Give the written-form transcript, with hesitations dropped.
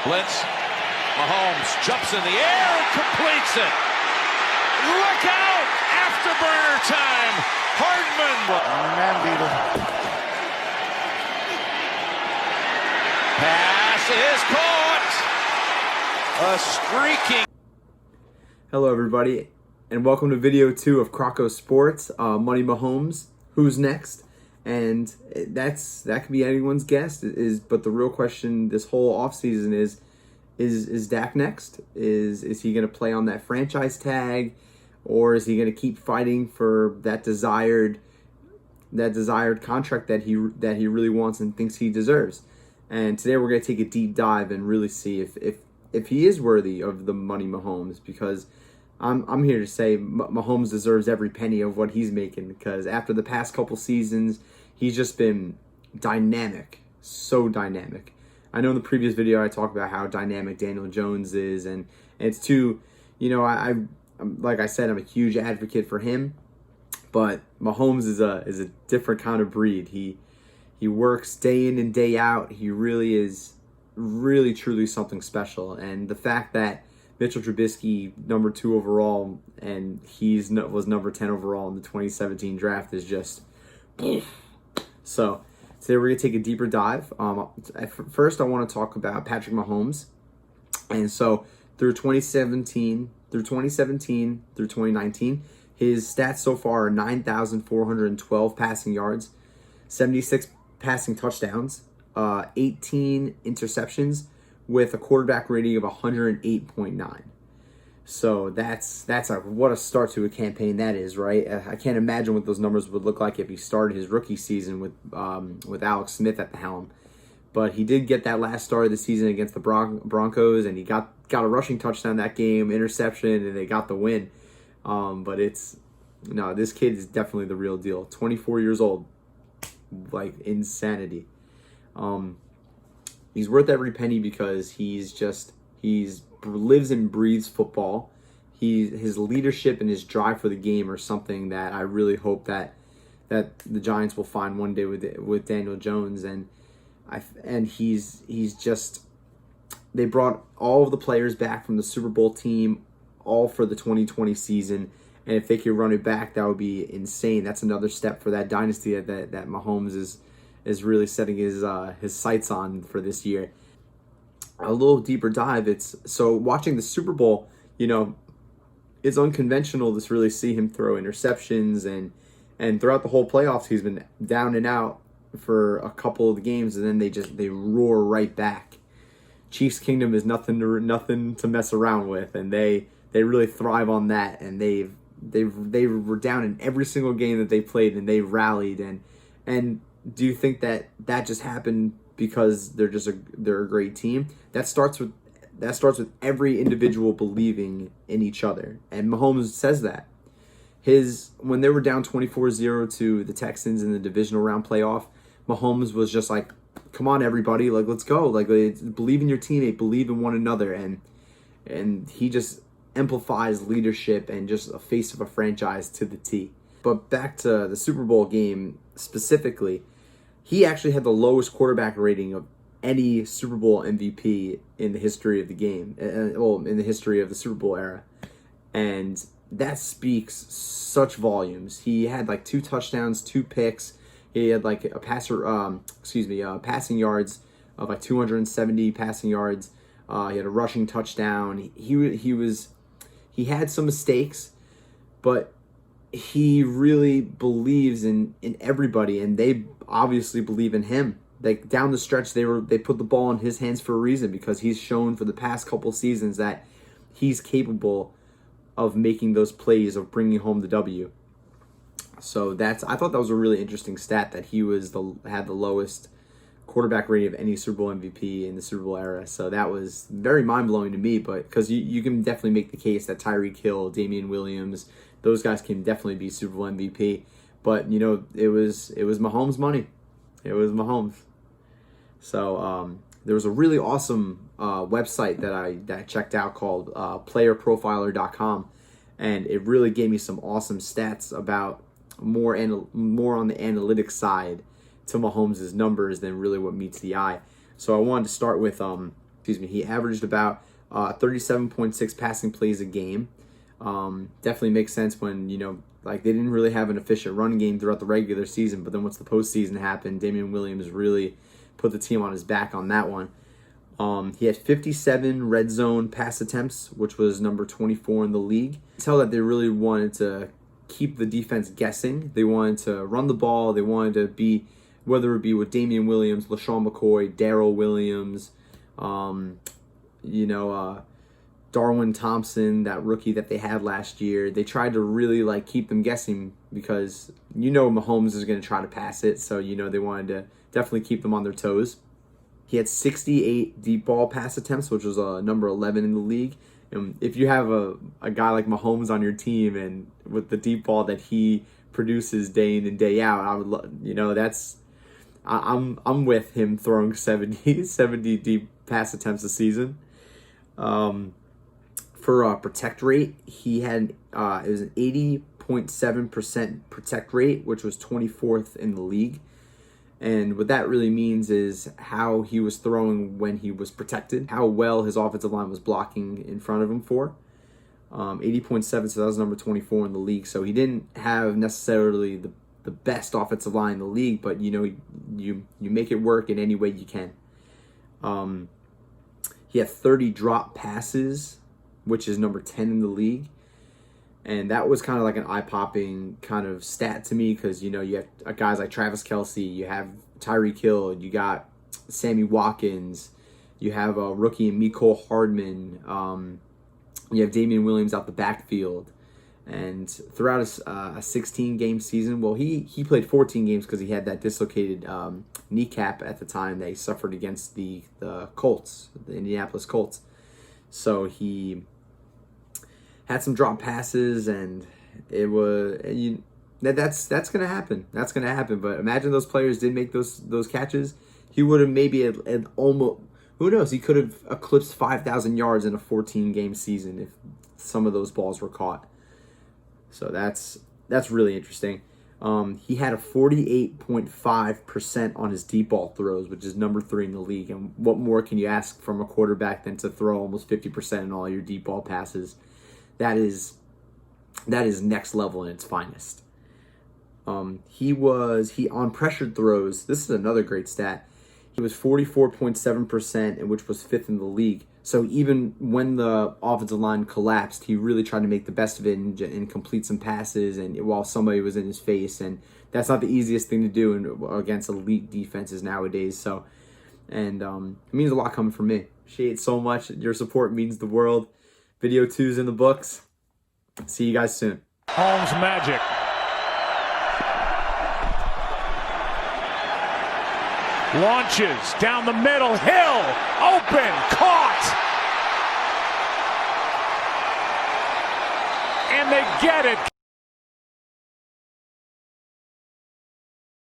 Blitz. Mahomes jumps in the air and completes it. Look out! Afterburner time. Hardman. Man beater. Pass is caught. A streaking. Hello everybody, and welcome to video 2 of Croco Sports, Money Mahomes, who's next? And that could be anyone's guess, but the real question this whole offseason is Dak next? Is he going to play on that franchise tag, or is he going to keep fighting for that desired contract that he really wants and thinks he deserves? And today we're going to take a deep dive and really see if he is worthy of the Money Mahomes, because I'm here to say Mahomes deserves every penny of what he's making, because after the past couple seasons, he's just been dynamic, so dynamic. I know in the previous video I talked about how dynamic Daniel Jones is, and it's too, I'm like I said, I'm a huge advocate for him, but Mahomes is a different kind of breed. He works day in and day out. He really is truly something special, and the fact that Mitchell Trubisky, number 2 overall, and was number 10 overall in the 2017 draft is just... So, today we're going to take a deeper dive. First, I want to talk about Patrick Mahomes. And so, through 2017 through 2019, his stats so far are 9,412 passing yards, 76 passing touchdowns, 18 interceptions, with a quarterback rating of 108.9. So what a start to a campaign that is, right? I can't imagine what those numbers would look like if he started his rookie season with Alex Smith at the helm. But he did get that last start of the season against the Broncos, and he got a rushing touchdown that game, interception, and they got the win. But this kid is definitely the real deal. 24 years old, like insanity. He's worth every penny because he lives and breathes football. His leadership and his drive for the game are something that I really hope that the Giants will find one day with Daniel Jones, and they brought all of the players back from the Super Bowl team, all for the 2020 season, and if they could run it back, that would be insane. That's another step for that dynasty that Mahomes is really setting his sights on for this year. A little deeper dive. So watching the Super Bowl, it's unconventional to really see him throw interceptions, and throughout the whole playoffs, he's been down and out for a couple of the games, and then they roar right back. Chiefs Kingdom is nothing to mess around with, and they really thrive on that, and they were down in every single game that they played, and they rallied. And do you think that just happened because they're a great team? That starts with every individual believing in each other, and Mahomes says that. When they were down 24-0 to the Texans in the divisional round playoff, Mahomes was just like, "Come on, everybody! Like, let's go! Like, believe in your teammate, believe in one another." And he just amplifies leadership and just a face of a franchise to the T. But back to the Super Bowl game specifically, he actually had the lowest quarterback rating of any Super Bowl MVP in the history of the game, in the history of the Super Bowl era. And that speaks such volumes. He had like 2 touchdowns, 2 picks. He had like passing yards of like 270 passing yards. He had a rushing touchdown. He had some mistakes, but he really believes in everybody, and they obviously believe in him. Like down the stretch, they put the ball in his hands for a reason, because he's shown for the past couple seasons that he's capable of making those plays, of bringing home the W. So I thought that was a really interesting stat, that he had the lowest quarterback rating of any Super Bowl MVP in the Super Bowl era. So that was very mind-blowing to me, but because you can definitely make the case that Tyreek Hill, Damian Williams, those guys can definitely be Super Bowl MVP. But it was Mahomes' money. It was Mahomes. So there was a really awesome website that I checked out called playerprofiler.com, and it really gave me some awesome stats about more on the analytics side to Mahomes' numbers than really what meets the eye. So I wanted to start with He averaged about 37.6 passing plays a game. Definitely makes sense when, like they didn't really have an efficient run game throughout the regular season, but then once the postseason happened, Damian Williams really put the team on his back on that one. He had 57 red zone pass attempts, which was number 24 in the league. You can tell that they really wanted to keep the defense guessing. They wanted to run the ball. They wanted to be, whether it be with Damian Williams, LaShawn McCoy, Darrell Williams, Darwin Thompson, that rookie that they had last year. They tried to really like keep them guessing because Mahomes is going to try to pass it, so they wanted to definitely keep them on their toes. He had 68 deep ball pass attempts, which was number 11 in the league. And if you have a guy like Mahomes on your team and with the deep ball that he produces day in and day out, I would I'm with him throwing 70 deep pass attempts a season. For protect rate, he had it was an 80.7% protect rate, which was 24th in the league. And what that really means is how he was throwing when he was protected, how well his offensive line was blocking in front of him for. 80.7, so that was number 24 in the league. So he didn't have necessarily the best offensive line in the league, but you make it work in any way you can. He had 30 drop passes, which is number 10 in the league. And that was kind of like an eye-popping kind of stat to me because, you have guys like Travis Kelce, you have Tyreek Hill, you got Sammy Watkins, you have a rookie Mecole Hardman, you have Damian Williams out the backfield. And throughout a 16-game season, well, he played 14 games because he had that dislocated kneecap at the time that he suffered against the Colts, the Indianapolis Colts. So he had some drop passes, and it was that's gonna happen. That's gonna happen. But imagine those players did make those catches. He would have maybe at almost, who knows? He could have eclipsed 5,000 yards in a 14-game season if some of those balls were caught. So that's really interesting. He had a 48.5% on his deep ball throws, which is number 3 in the league. And what more can you ask from a quarterback than to throw almost 50% in all your deep ball passes? That is next level in its finest. He on pressured throws. This is another great stat. He was 44.7%, which was 5th in the league. So even when the offensive line collapsed, he really tried to make the best of it and complete some passes, and while somebody was in his face, and that's not the easiest thing to do against elite defenses nowadays. So, and it means a lot coming from me. Appreciate it so much. Your support means the world. Video 2's in the books. See you guys soon. Holmes magic. Launches down the middle. Hill open. Caught. And they get it.